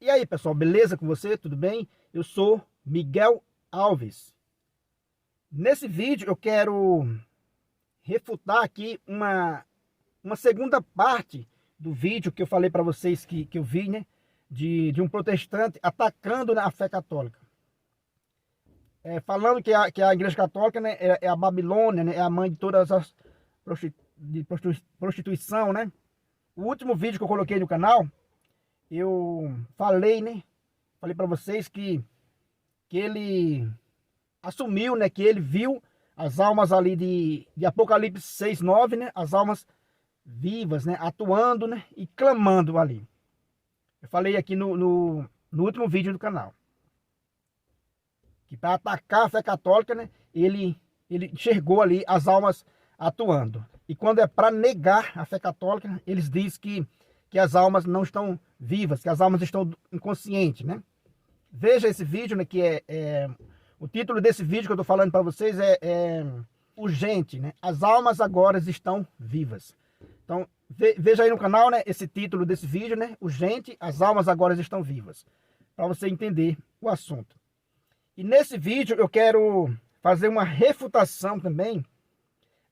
E aí, pessoal, beleza com você? Tudo bem? Eu sou Miguel Alves. Nesse vídeo eu quero refutar aqui uma segunda parte do vídeo que eu falei para vocês que eu vi, né? De um protestante atacando, né, a fé católica. Falando que a Igreja Católica, né, é a Babilônia, né, é a mãe de todas as prostituição, né? O último vídeo que eu coloquei no canal, eu falei, né? Falei para vocês que ele assumiu, né, que ele viu as almas ali de Apocalipse 6:9, né, as almas vivas, né, atuando, né, e clamando ali. Eu falei aqui no último vídeo do canal que para atacar a fé católica, né, ele enxergou ali as almas atuando. E quando é para negar a fé católica, eles dizem que as almas não estão vivas, que as almas estão inconscientes, né? Veja esse vídeo, né, que o título desse vídeo que eu estou falando para vocês é urgente, né? As almas agora estão vivas. Então, veja aí no canal, né, esse título desse vídeo, né? Urgente, as almas agora estão vivas. Para você entender o assunto. E nesse vídeo eu quero fazer uma refutação também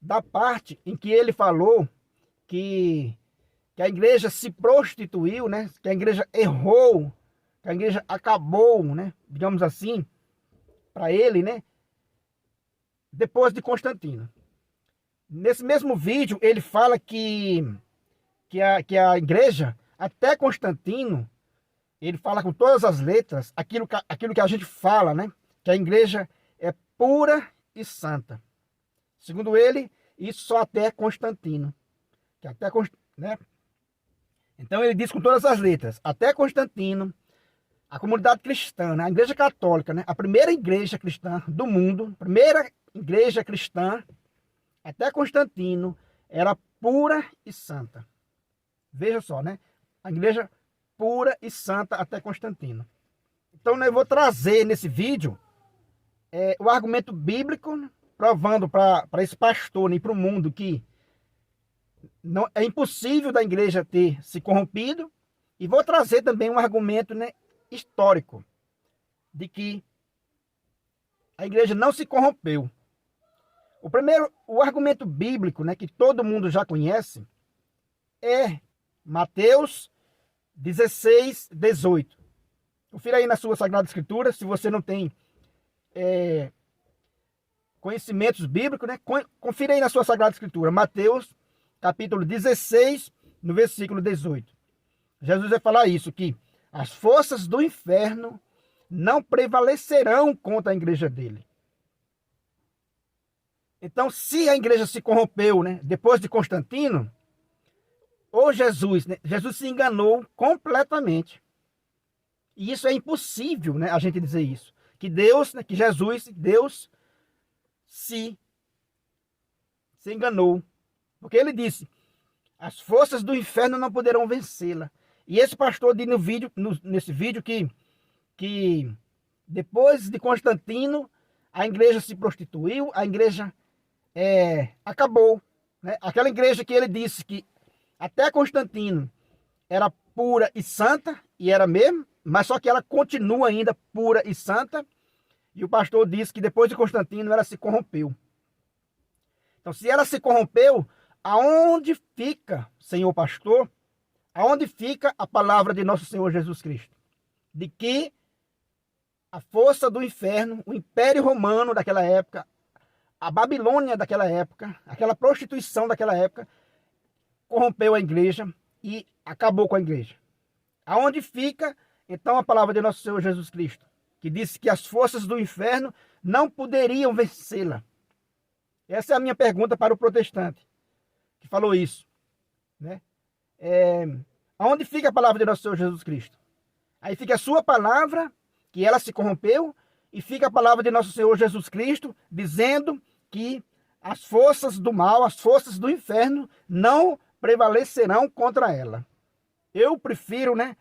da parte em que ele falou que a igreja se prostituiu, né? Que a igreja errou, que a igreja acabou, né? Digamos assim, para ele, né? Depois de Constantino. Nesse mesmo vídeo ele fala que a igreja, até Constantino, ele fala com todas as letras aquilo que a gente fala, né? Que a igreja é pura e santa. Segundo ele, isso só até Constantino. Que até, né? Então ele diz com todas as letras, até Constantino, a comunidade cristã, né? A igreja católica, né? A primeira igreja cristã do mundo, primeira igreja cristã, até Constantino, era pura e santa. Veja só, né? A igreja pura e santa até Constantino. Então, né, eu vou trazer nesse vídeo o argumento bíblico, né, provando para esse pastor, né, e para o mundo que não, é impossível da igreja ter se corrompido. E vou trazer também um argumento, né, histórico de que a igreja não se corrompeu. O argumento bíblico, né, que todo mundo já conhece, é Mateus 16:18. Confira aí na sua Sagrada Escritura, se você não tem conhecimentos bíblicos, né? Confira aí na sua Sagrada Escritura, Mateus capítulo 16, no versículo 18. Jesus vai falar isso, que as forças do inferno não prevalecerão contra a igreja dele. Então, se a igreja se corrompeu, né, depois de Constantino, ou Jesus, né, Jesus se enganou completamente. E isso é impossível, né, a gente dizer isso. Que Deus, né, que Jesus, Deus se enganou. Porque ele disse, as forças do inferno não poderão vencê-la. E esse pastor diz nesse vídeo que depois de Constantino, a igreja se prostituiu, a igreja acabou. Né? Aquela igreja que ele disse que até Constantino era pura e santa, e era mesmo, mas só que ela continua ainda pura e santa, e o pastor disse que depois de Constantino ela se corrompeu. Então, se ela se corrompeu, aonde fica, Senhor pastor, aonde fica a palavra de nosso Senhor Jesus Cristo? De que a força do inferno, o Império Romano daquela época, a Babilônia daquela época, aquela prostituição daquela época, corrompeu a igreja e acabou com a igreja. Aonde fica, então, a palavra de nosso Senhor Jesus Cristo, que disse que as forças do inferno não poderiam vencê-la? Essa é a minha pergunta para o protestante que falou isso, né? Aonde fica a palavra de nosso Senhor Jesus Cristo? Aí fica a sua palavra, que ela se corrompeu, e fica a palavra de nosso Senhor Jesus Cristo, dizendo que as forças do mal, as forças do inferno, não prevalecerão contra ela. Eu prefiro, né,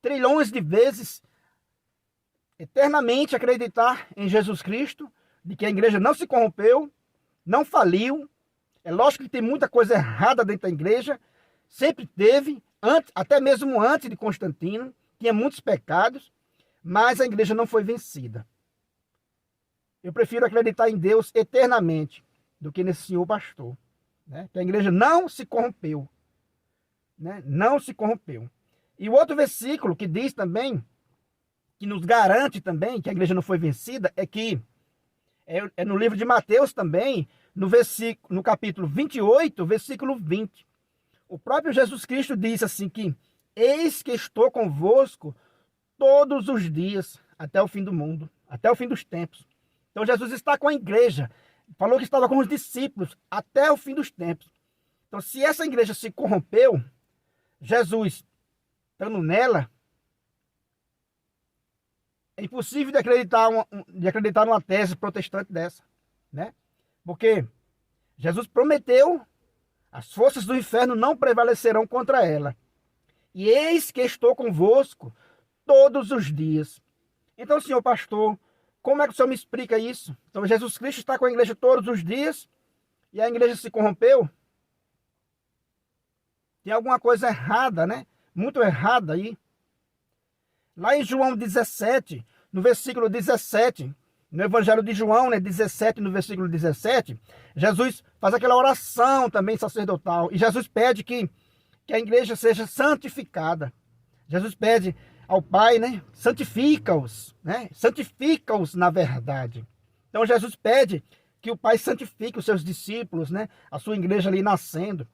trilhões de vezes, eternamente acreditar em Jesus Cristo, de que a igreja não se corrompeu, não faliu. É lógico que tem muita coisa errada dentro da igreja, sempre teve, até mesmo antes de Constantino, tinha muitos pecados, mas a igreja não foi vencida. Eu prefiro acreditar em Deus eternamente do que nesse senhor pastor, né? Que a igreja não se corrompeu, né? Não se corrompeu. E o outro versículo que diz também, que nos garante também que a igreja não foi vencida, é no livro de Mateus também, no capítulo 28, versículo 20. O próprio Jesus Cristo diz assim que: eis que estou convosco todos os dias, até o fim do mundo, até o fim dos tempos. Então Jesus está com a igreja, falou que estava com os discípulos até o fim dos tempos. Então, se essa igreja se corrompeu, Jesus estando nela, é impossível de acreditar numa tese protestante dessa, né? Porque Jesus prometeu: as forças do inferno não prevalecerão contra ela. E eis que estou convosco todos os dias. Então, senhor pastor, como é que o senhor me explica isso? Então, Jesus Cristo está com a igreja todos os dias e a igreja se corrompeu? Tem alguma coisa errada, né? Muito errada aí. Lá em João 17, no versículo 17, no Evangelho de João, né, 17, no versículo 17, Jesus faz aquela oração também sacerdotal. E Jesus pede que a igreja seja santificada. Jesus pede ao Pai, né, santifica-os, né, santifica-os na verdade. Então Jesus pede que o Pai santifique os seus discípulos, né, a sua igreja ali nascendo.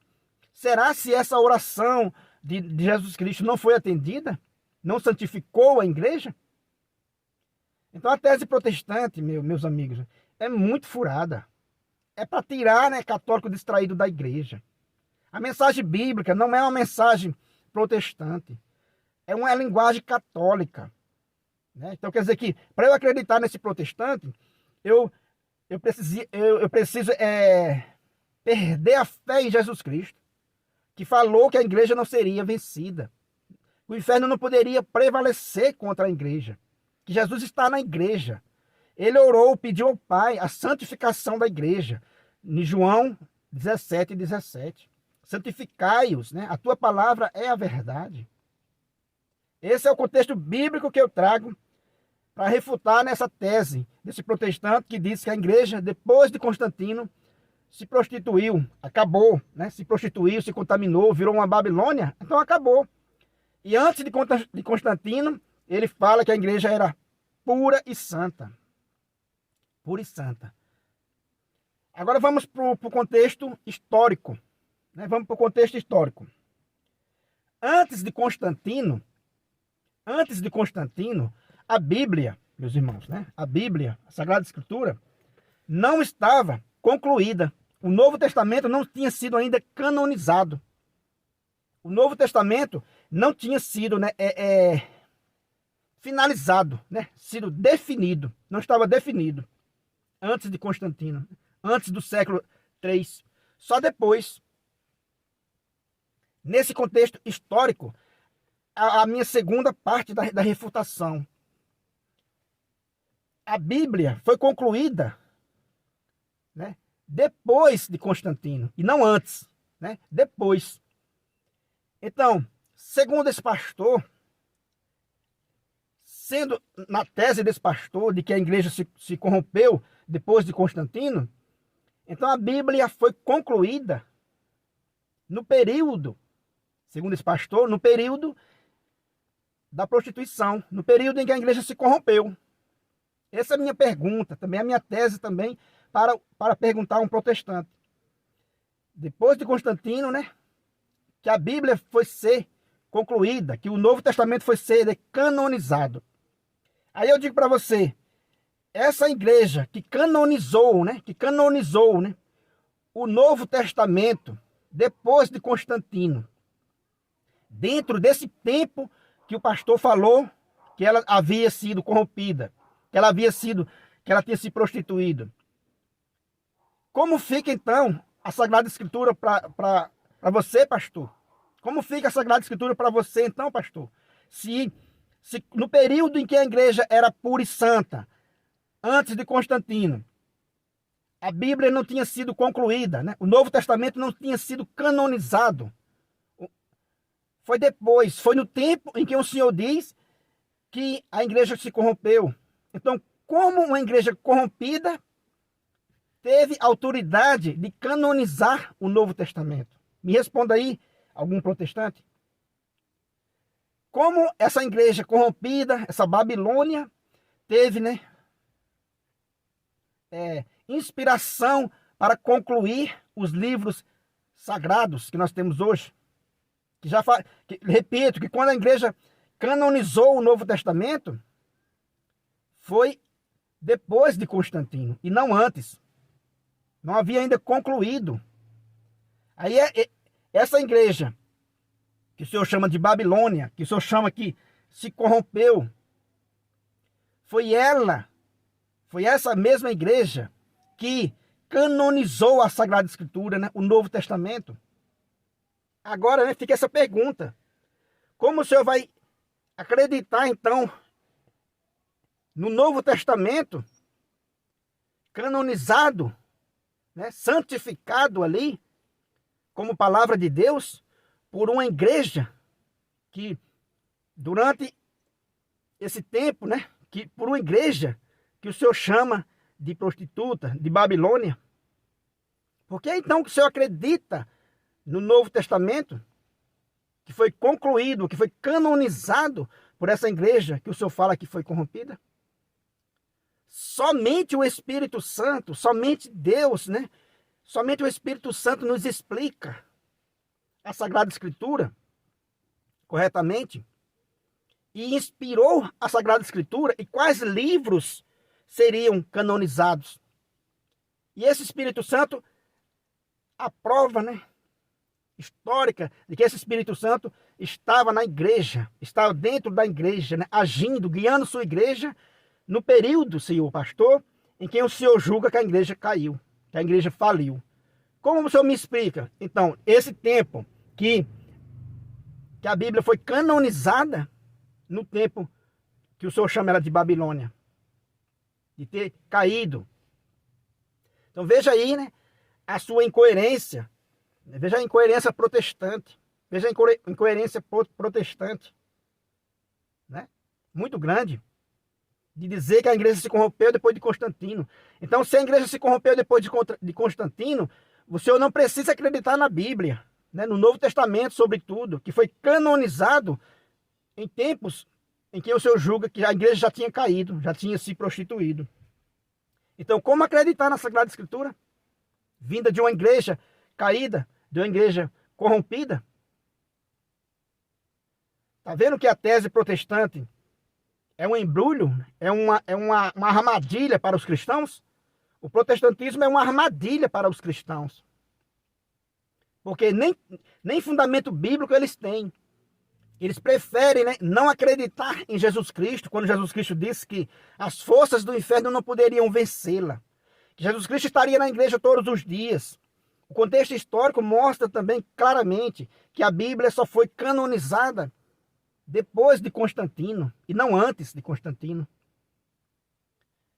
Será se essa oração de Jesus Cristo não foi atendida? Não santificou a igreja? Então a tese protestante, meus amigos, é muito furada. É para tirar, né, católico distraído da igreja. A mensagem bíblica não é uma mensagem protestante. É uma linguagem católica, né? Então quer dizer que, para eu acreditar nesse protestante, eu preciso perder a fé em Jesus Cristo, que falou que a igreja não seria vencida. O inferno não poderia prevalecer contra a igreja. Que Jesus está na igreja. Ele orou, pediu ao Pai a santificação da igreja. Em João 17, 17. Santificai-os, né? A tua palavra é a verdade. Esse é o contexto bíblico que eu trago para refutar nessa tese desse protestante que diz que a igreja, depois de Constantino, se prostituiu, acabou, né? Se prostituiu, se contaminou, virou uma Babilônia, então acabou. E antes de Constantino, ele fala que a igreja era pura e santa. Pura e santa. Agora vamos para o contexto histórico, né? Vamos para o contexto histórico. Antes de Constantino, a Bíblia, meus irmãos, né? A Bíblia, a Sagrada Escritura, não estava concluída. O Novo Testamento não tinha sido ainda canonizado. O Novo Testamento não tinha sido, né, finalizado, né? Sido definido. Não estava definido antes de Constantino, antes do século III. Só depois. Nesse contexto histórico, a minha segunda parte da refutação. A Bíblia foi concluída, né, depois de Constantino, e não antes, né, depois. Então, segundo esse pastor, sendo na tese desse pastor de que a igreja se corrompeu depois de Constantino, então a Bíblia foi concluída no período, segundo esse pastor, no período da prostituição, no período em que a igreja se corrompeu. Essa é a minha pergunta, também a minha tese também para perguntar a um protestante. Depois de Constantino, né, que a Bíblia foi ser concluída, que o Novo Testamento foi ser canonizado. Aí eu digo para você, essa igreja que canonizou, né, o Novo Testamento depois de Constantino, dentro desse tempo que o pastor falou que ela havia sido corrompida, que ela tinha se prostituído. Como fica então a Sagrada Escritura para você, pastor? Como fica a Sagrada Escritura para você então, pastor? Se no período em que a igreja era pura e santa, antes de Constantino, a Bíblia não tinha sido concluída, né? O Novo Testamento não tinha sido canonizado. Foi depois, foi no tempo em que o Senhor diz que a igreja se corrompeu. Então, como uma igreja corrompida teve autoridade de canonizar o Novo Testamento? Me responda aí, algum protestante. Como essa igreja corrompida, essa Babilônia, teve, inspiração para concluir os livros sagrados que nós temos hoje? Repito, que quando a igreja canonizou o Novo Testamento, foi depois de Constantino, e não antes. Não havia ainda concluído. Aí essa igreja, que o Senhor chama de Babilônia, que o Senhor chama que se corrompeu, foi essa mesma igreja que canonizou a Sagrada Escritura, o Novo Testamento. Agora, fica essa pergunta. Como o Senhor vai acreditar, então, no Novo Testamento, canonizado, santificado ali, como palavra de Deus, por uma igreja que, durante esse tempo, por uma igreja que o Senhor chama de prostituta, de Babilônia? Por que então que o Senhor acredita no Novo Testamento, que foi concluído, que foi canonizado por essa igreja que o Senhor fala que foi corrompida? Somente o Espírito Santo, somente Deus, somente o Espírito Santo nos explica a Sagrada Escritura corretamente e inspirou a Sagrada Escritura. E quais livros seriam canonizados? E esse Espírito Santo, a prova, histórica de que esse Espírito Santo estava na igreja, estava dentro da igreja, agindo, guiando sua igreja no período, senhor pastor, em que o senhor julga que a igreja caiu, que a igreja faliu. Como o senhor me explica? Então, esse tempo que a Bíblia foi canonizada, no tempo que o senhor chama ela de Babilônia, de ter caído. Então veja aí, a sua incoerência. Veja a incoerência protestante. Veja a incoerência protestante. Muito grande. De dizer que a igreja se corrompeu depois de Constantino. Então, se a igreja se corrompeu depois de Constantino, o senhor não precisa acreditar na Bíblia, no Novo Testamento, sobretudo, que foi canonizado em tempos em que o senhor julga que a igreja já tinha caído, já tinha se prostituído. Então, como acreditar na Sagrada Escritura? Vinda de uma igreja caída, de uma igreja corrompida? Está vendo que a tese protestante é um embrulho, é uma armadilha para os cristãos? O protestantismo é uma armadilha para os cristãos. Porque nem fundamento bíblico eles têm. Eles preferem não acreditar em Jesus Cristo, quando Jesus Cristo disse que as forças do inferno não poderiam vencê-la. Que Jesus Cristo estaria na igreja todos os dias. O contexto histórico mostra também claramente que a Bíblia só foi canonizada depois de Constantino, e não antes de Constantino.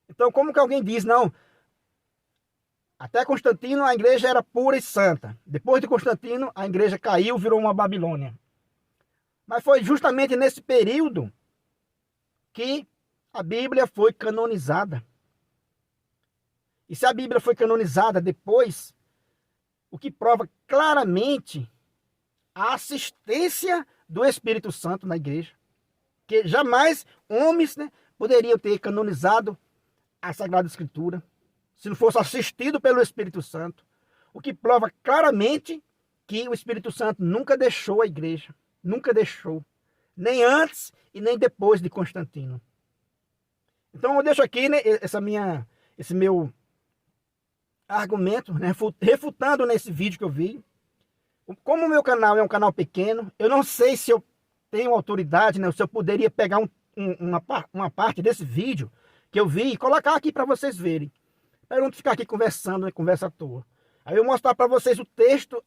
Então, como que alguém diz, não, até Constantino a igreja era pura e santa. Depois de Constantino, a igreja caiu, virou uma Babilônia. Mas foi justamente nesse período que a Bíblia foi canonizada. E se a Bíblia foi canonizada depois, o que prova claramente a assistência do Espírito Santo na igreja. Que jamais homens poderiam ter canonizado a Sagrada Escritura se não fosse assistido pelo Espírito Santo. O que prova claramente que o Espírito Santo nunca deixou a igreja. Nunca deixou. Nem antes e nem depois de Constantino. Então eu deixo aqui esse meu argumento, refutando nesse vídeo que eu vi. Como o meu canal é um canal pequeno, eu não sei se eu tenho autoridade, se eu poderia pegar uma parte desse vídeo que eu vi e colocar aqui para vocês verem. Para não ficar aqui conversando, conversa à toa. Aí eu mostrar para vocês o texto,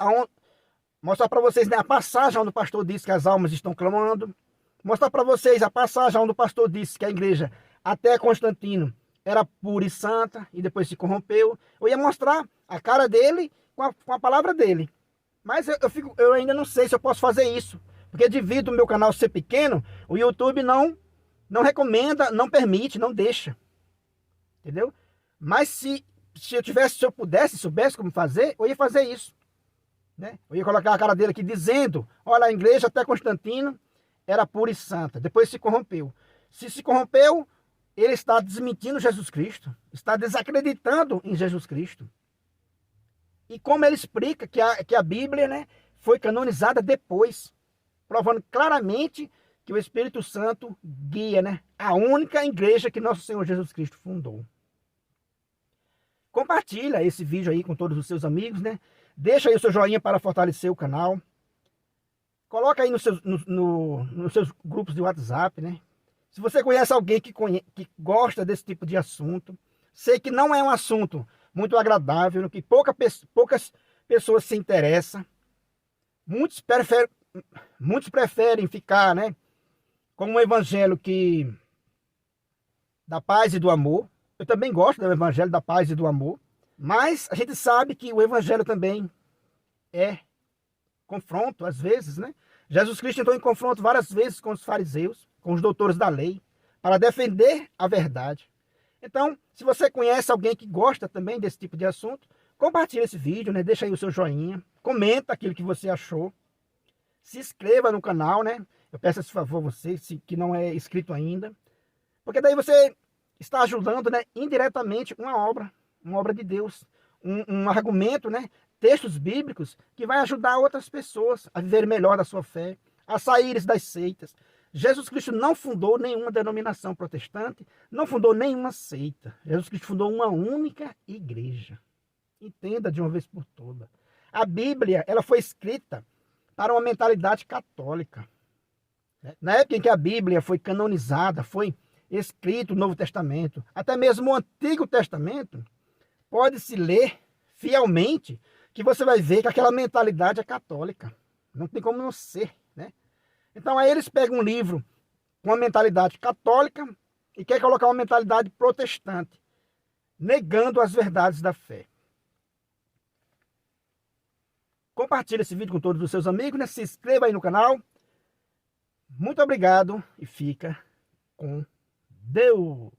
mostrar para vocês a passagem onde o pastor disse que as almas estão clamando. Mostrar para vocês a passagem onde o pastor disse que a igreja, até Constantino, era pura e santa e depois se corrompeu. Eu ia mostrar a cara dele com a palavra dele. Mas eu ainda não sei se eu posso fazer isso. Porque devido ao meu canal ser pequeno, o YouTube não recomenda, não permite, não deixa. Entendeu? Mas se eu pudesse, soubesse como fazer, eu ia fazer isso. Né? Eu ia colocar a cara dele aqui dizendo, olha, a igreja até Constantino era pura e santa. Depois se corrompeu. Se corrompeu, ele está desmentindo Jesus Cristo. Está desacreditando em Jesus Cristo. E como ele explica que a Bíblia, né, foi canonizada depois, provando claramente que o Espírito Santo guia, né, a única igreja que nosso Senhor Jesus Cristo fundou. Compartilha esse vídeo aí com todos os seus amigos, né? Deixa aí o seu joinha para fortalecer o canal. Coloca aí nos seus grupos de WhatsApp, né? Se você conhece alguém que gosta desse tipo de assunto, sei que não é um assunto muito agradável, que poucas pessoas se interessam. Muitos preferem ficar, né, com um evangelho da paz e do amor. Eu também gosto do evangelho da paz e do amor, mas a gente sabe que o evangelho também é confronto, às vezes, né? Jesus Cristo entrou em confronto várias vezes com os fariseus, com os doutores da lei, para defender a verdade. Então, se você conhece alguém que gosta também desse tipo de assunto, compartilhe esse vídeo, né? Deixa aí o seu joinha, comenta aquilo que você achou, se inscreva no canal, né? Eu peço esse favor a você, que não é inscrito ainda, porque daí você está ajudando, né, indiretamente uma obra de Deus, um argumento, né? Textos bíblicos que vai ajudar outras pessoas a viver melhor da sua fé, a saírem das seitas. Jesus Cristo não fundou nenhuma denominação protestante, não fundou nenhuma seita. Jesus Cristo fundou uma única igreja. Entenda de uma vez por todas. A Bíblia, ela foi escrita para uma mentalidade católica. Na época em que a Bíblia foi canonizada, foi escrito o Novo Testamento, até mesmo o Antigo Testamento, pode-se ler fielmente que você vai ver que aquela mentalidade é católica. Não tem como não ser, né? Então aí eles pegam um livro com uma mentalidade católica e quer colocar uma mentalidade protestante, negando as verdades da fé. Compartilhe esse vídeo com todos os seus amigos, né? Se inscreva aí no canal. Muito obrigado e fica com Deus.